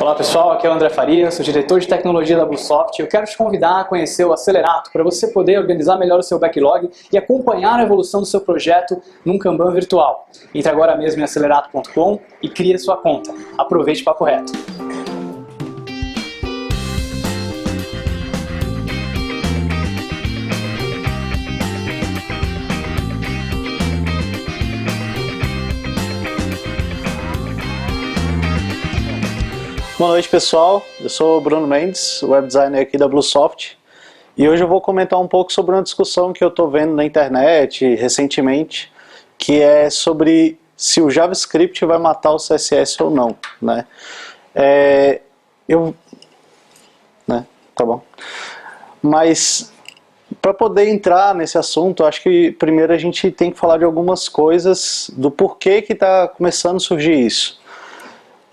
Olá pessoal, aqui é o André Faria, sou diretor de tecnologia da Bluesoft e eu quero te convidar a conhecer o Acelerato para você poder organizar melhor o seu backlog e acompanhar a evolução do seu projeto num Kanban virtual. Entre agora mesmo em acelerato.com e crie sua conta. Aproveite o papo reto. Boa noite pessoal, eu sou o Bruno Mendes, web designer aqui da Bluesoft, e hoje eu vou comentar um pouco sobre uma discussão que eu estou vendo na internet recentemente, que é sobre se o JavaScript vai matar o CSS ou não, né? Tá bom. Mas para poder entrar nesse assunto, acho que primeiro a gente tem que falar de algumas coisas do porquê que está começando a surgir isso.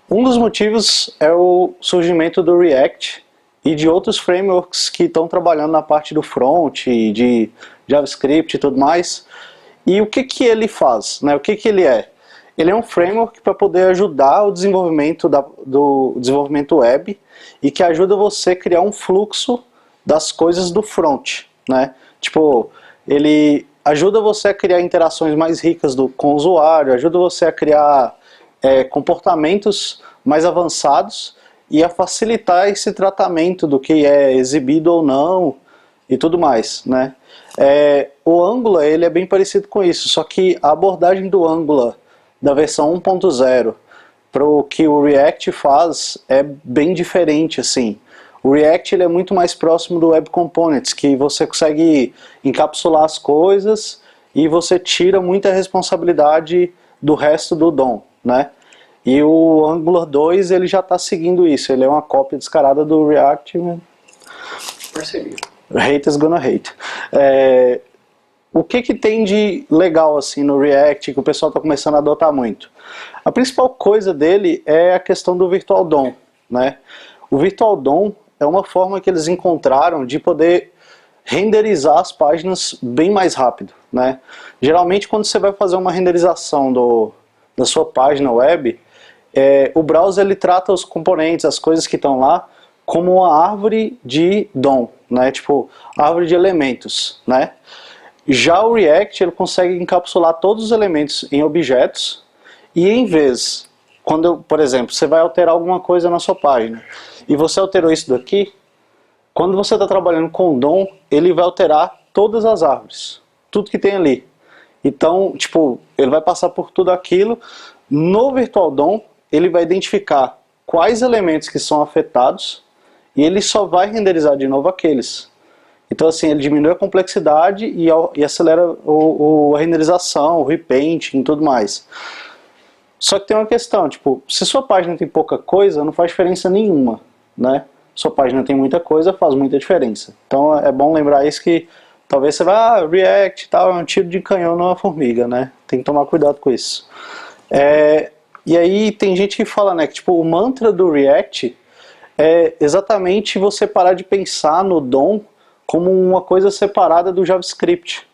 Um dos motivos é o surgimento do React e de outros frameworks que estão trabalhando na parte do front, de JavaScript e tudo mais. E o que que ele faz, né? O que que ele é? Ele é um framework para poder ajudar o desenvolvimento do desenvolvimento web e que ajuda você a criar um fluxo das coisas do front, né? Tipo, ele ajuda você a criar interações mais ricas com o usuário, ajuda você a criar comportamentos mais avançados e a facilitar esse tratamento do que é exibido ou não e tudo mais, né? O Angular ele é bem parecido com isso, só que a abordagem do Angular da versão 1.0 para o que o React faz é bem diferente, assim. O React ele é muito mais próximo do Web Components, que você consegue encapsular as coisas e você tira muita responsabilidade do resto do DOM, né? E o Angular 2 ele já está seguindo isso, ele é uma cópia descarada do React. Percebi. Haters gonna hate. O que que tem de legal assim no React que o pessoal está começando a adotar muito? A principal coisa dele é a questão do Virtual DOM, né? O Virtual DOM é uma forma que eles encontraram de poder renderizar as páginas bem mais rápido, né? Geralmente quando você vai fazer uma renderização da sua página web, o browser ele trata os componentes, as coisas que estão lá, como uma árvore de DOM, né? Tipo, árvore de elementos, né? Já o React ele consegue encapsular todos os elementos em objetos e em vez, por exemplo, você vai alterar alguma coisa na sua página e você alterou isso daqui, quando você está trabalhando com DOM, ele vai alterar todas as árvores, tudo que tem ali. Então, tipo, ele vai passar por tudo aquilo. No Virtual DOM, ele vai identificar quais elementos que são afetados e ele só vai renderizar de novo aqueles. Então, assim, ele diminui a complexidade e acelera a renderização, o repainting e tudo mais. Só que tem uma questão, tipo, se sua página tem pouca coisa, não faz diferença nenhuma, né? Sua página tem muita coisa, faz muita diferença. Então, é bom lembrar isso que talvez você vá, React e tal, é um tiro de canhão numa formiga, né? Tem que tomar cuidado com isso. E aí tem gente que fala, né, que tipo, o mantra do React é exatamente você parar de pensar no DOM como uma coisa separada do JavaScript,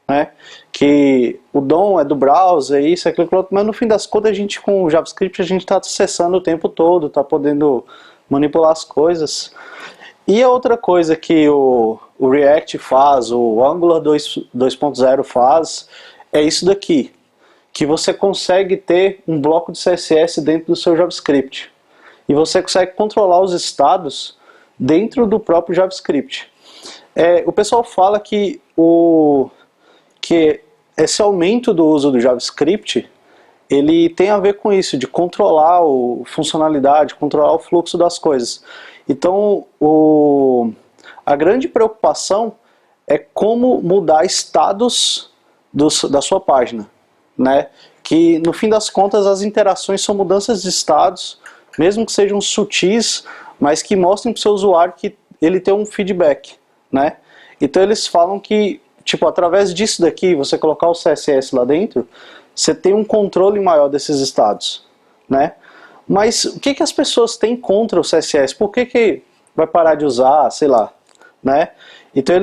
né? Que o DOM é do browser, isso, aquilo, outro, mas no fim das contas a gente com o JavaScript a gente está acessando o tempo todo, está podendo manipular as coisas. E a outra coisa que o React faz, o Angular 2.0 faz, é isso daqui, que você consegue ter um bloco de CSS dentro do seu JavaScript. E você consegue controlar os estados dentro do próprio JavaScript. O pessoal fala que esse aumento do uso do JavaScript, ele tem a ver com isso, de controlar a funcionalidade, controlar o fluxo das coisas. Então, a grande preocupação é como mudar estados da sua página, né? Que no fim das contas as interações são mudanças de estados, mesmo que sejam sutis, mas que mostrem para o seu usuário que ele tem um feedback, né? Então eles falam que, tipo, através disso daqui, você colocar o CSS lá dentro, você tem um controle maior desses estados, né? Mas o que as pessoas têm contra o CSS? Por que vai parar de usar, sei lá, né? Então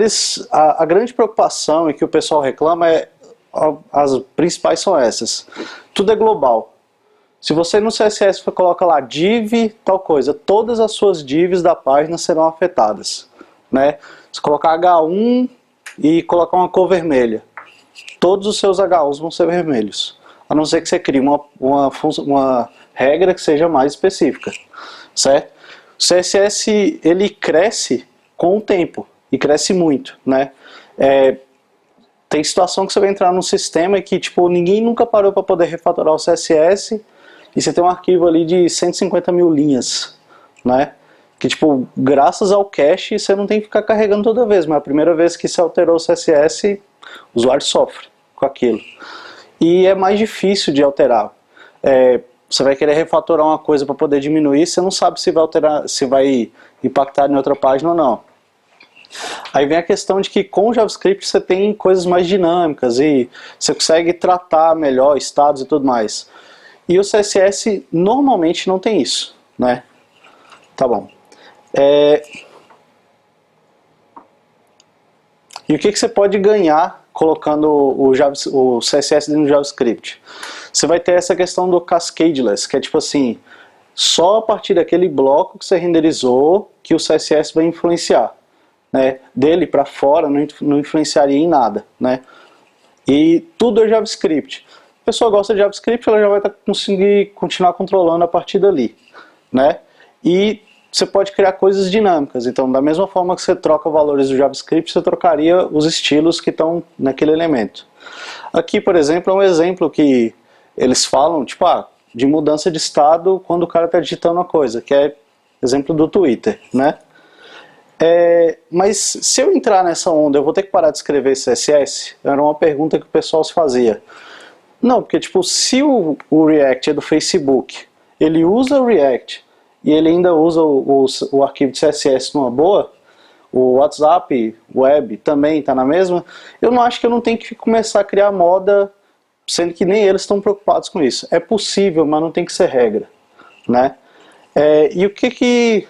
a grande preocupação e que o pessoal reclama as principais são essas. Tudo é global. Se você no CSS coloca lá div tal coisa, todas as suas divs da página serão afetadas, né? Se colocar H1 e colocar uma cor vermelha, todos os seus H1s vão ser vermelhos, a não ser que você crie uma regra que seja mais específica, certo? O CSS ele cresce com o tempo, e cresce muito, né? Tem situação que você vai entrar num sistema que tipo, ninguém nunca parou para poder refatorar o CSS, e você tem um arquivo ali de 150 mil linhas, né? Que tipo, graças ao cache você não tem que ficar carregando toda vez, mas a primeira vez que você alterou o CSS, o usuário sofre com aquilo. E é mais difícil de alterar. Você vai querer refatorar uma coisa para poder diminuir, você não sabe se vai alterar, se vai impactar em outra página ou não. Aí vem a questão de que com o JavaScript você tem coisas mais dinâmicas e você consegue tratar melhor estados e tudo mais. E o CSS normalmente não tem isso, né? Tá bom. E o que você pode ganhar colocando o CSS dentro do JavaScript? Você vai ter essa questão do cascadeless, que é tipo assim, só a partir daquele bloco que você renderizou que o CSS vai influenciar, né? Dele para fora não influenciaria em nada, né? E tudo é JavaScript. A pessoa gosta de JavaScript, ela já vai conseguir continuar controlando a partir dali, né? E você pode criar coisas dinâmicas. Então, da mesma forma que você troca valores do JavaScript, você trocaria os estilos que estão naquele elemento. Aqui, por exemplo, é um exemplo que eles falam, tipo, de mudança de estado quando o cara está digitando uma coisa, que é exemplo do Twitter, né? Mas se eu entrar nessa onda, eu vou ter que parar de escrever CSS? Era uma pergunta que o pessoal se fazia. Não, porque tipo, se o React é do Facebook, ele usa o React e ele ainda usa o arquivo de CSS numa boa, o WhatsApp Web também está na mesma, eu não acho que eu não tenho que começar a criar moda, sendo que nem eles estão preocupados com isso. É possível, mas não tem que ser regra, né? E o que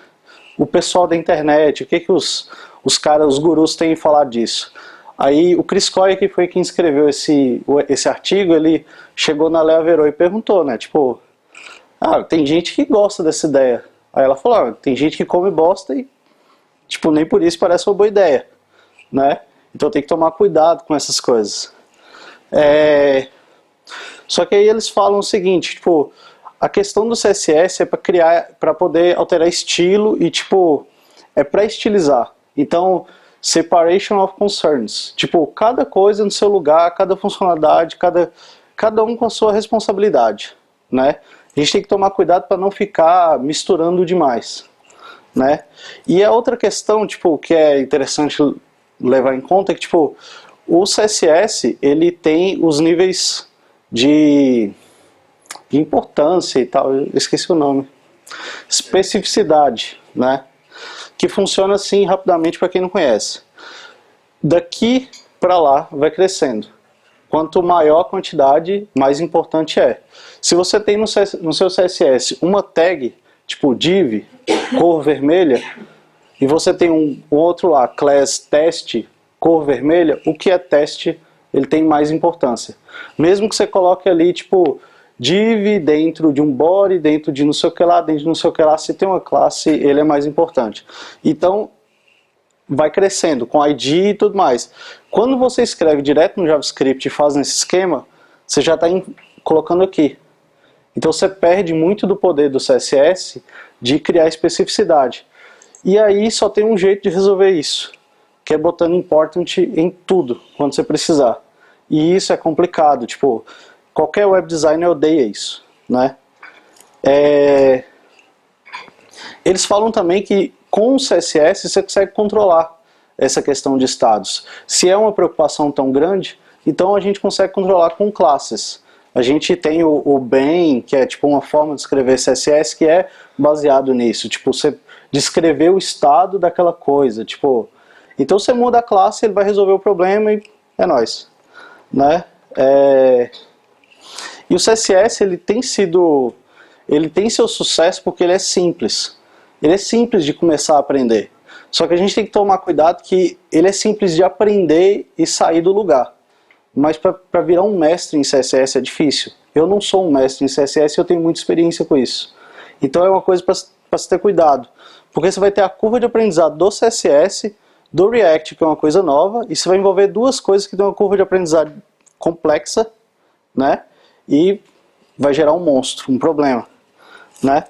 o pessoal da internet, o que os gurus têm falado disso? Aí o Chris Coy, que foi quem escreveu esse artigo, ele chegou na Lea Verô e perguntou, né, tipo, tem gente que gosta dessa ideia. Aí ela falou, tem gente que come bosta e, tipo, nem por isso parece uma boa ideia, né? Então tem que tomar cuidado com essas coisas. Só que aí eles falam o seguinte, tipo, a questão do CSS é para poder alterar estilo e, tipo, é para estilizar. Então, separation of concerns. Tipo, cada coisa no seu lugar, cada funcionalidade, cada um com a sua responsabilidade, né? A gente tem que tomar cuidado para não ficar misturando demais, né? E a outra questão, tipo, que é interessante levar em conta é que, tipo, o CSS, ele tem os níveis de importância e tal, eu esqueci o nome. Especificidade, né? Que funciona assim rapidamente para quem não conhece. Daqui para lá vai crescendo. Quanto maior a quantidade, mais importante é. Se você tem no seu CSS uma tag, tipo div, cor vermelha, e você tem um outro lá, class test, cor vermelha, o que é teste, ele tem mais importância. Mesmo que você coloque ali, tipo, div dentro de um body, dentro de não sei o que lá, dentro de não sei o que lá, se tem uma classe, ele é mais importante. Então, vai crescendo com ID e tudo mais. Quando você escreve direto no JavaScript e faz nesse esquema, você já está colocando aqui. Então você perde muito do poder do CSS de criar especificidade. E aí só tem um jeito de resolver isso, que é botando important em tudo, quando você precisar. E isso é complicado, tipo, qualquer web designer odeia isso, né? Eles falam também que com o CSS você consegue controlar essa questão de estados. Se é uma preocupação tão grande, então a gente consegue controlar com classes. A gente tem o BEM, que é tipo uma forma de escrever CSS que é baseado nisso. Tipo, você descrever o estado daquela coisa. Tipo, então você muda a classe, ele vai resolver o problema e é nóis, né? E o CSS ele tem seu sucesso porque ele é simples. Ele é simples de começar a aprender. Só que a gente tem que tomar cuidado que ele é simples de aprender e sair do lugar. Mas para virar um mestre em CSS é difícil, eu não sou um mestre em CSS e eu tenho muita experiência com isso. Então é uma coisa para se ter cuidado. Porque você vai ter a curva de aprendizado do CSS, do React, que é uma coisa nova, e você vai envolver duas coisas que têm uma curva de aprendizado complexa, né? E vai gerar um monstro, um problema, né?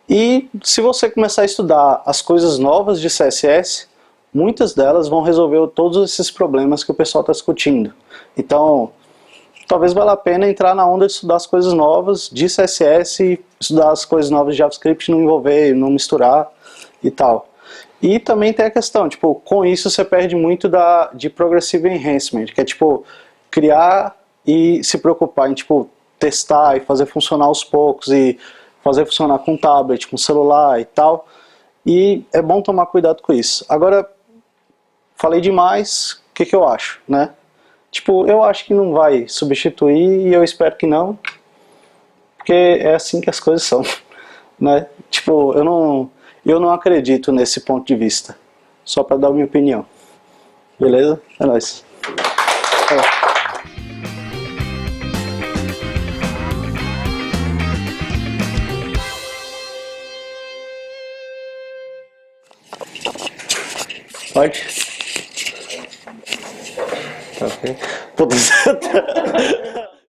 E se você começar a estudar as coisas novas de CSS, muitas delas vão resolver todos esses problemas que o pessoal está discutindo. Então, talvez valha a pena entrar na onda de estudar as coisas novas de CSS, estudar as coisas novas de JavaScript, não envolver, não misturar e tal. E também tem a questão, tipo, com isso você perde muito de Progressive Enhancement, que é tipo, criar e se preocupar em tipo, testar e fazer funcionar aos poucos e fazer funcionar com tablet, com celular e tal. E é bom tomar cuidado com isso. Agora, falei demais, o que eu acho, né? Tipo, eu acho que não vai substituir e eu espero que não, porque é assim que as coisas são, né? Tipo, eu não acredito nesse ponto de vista, só para dar a minha opinião. Beleza? É nóis. Pode? Ok. Puta.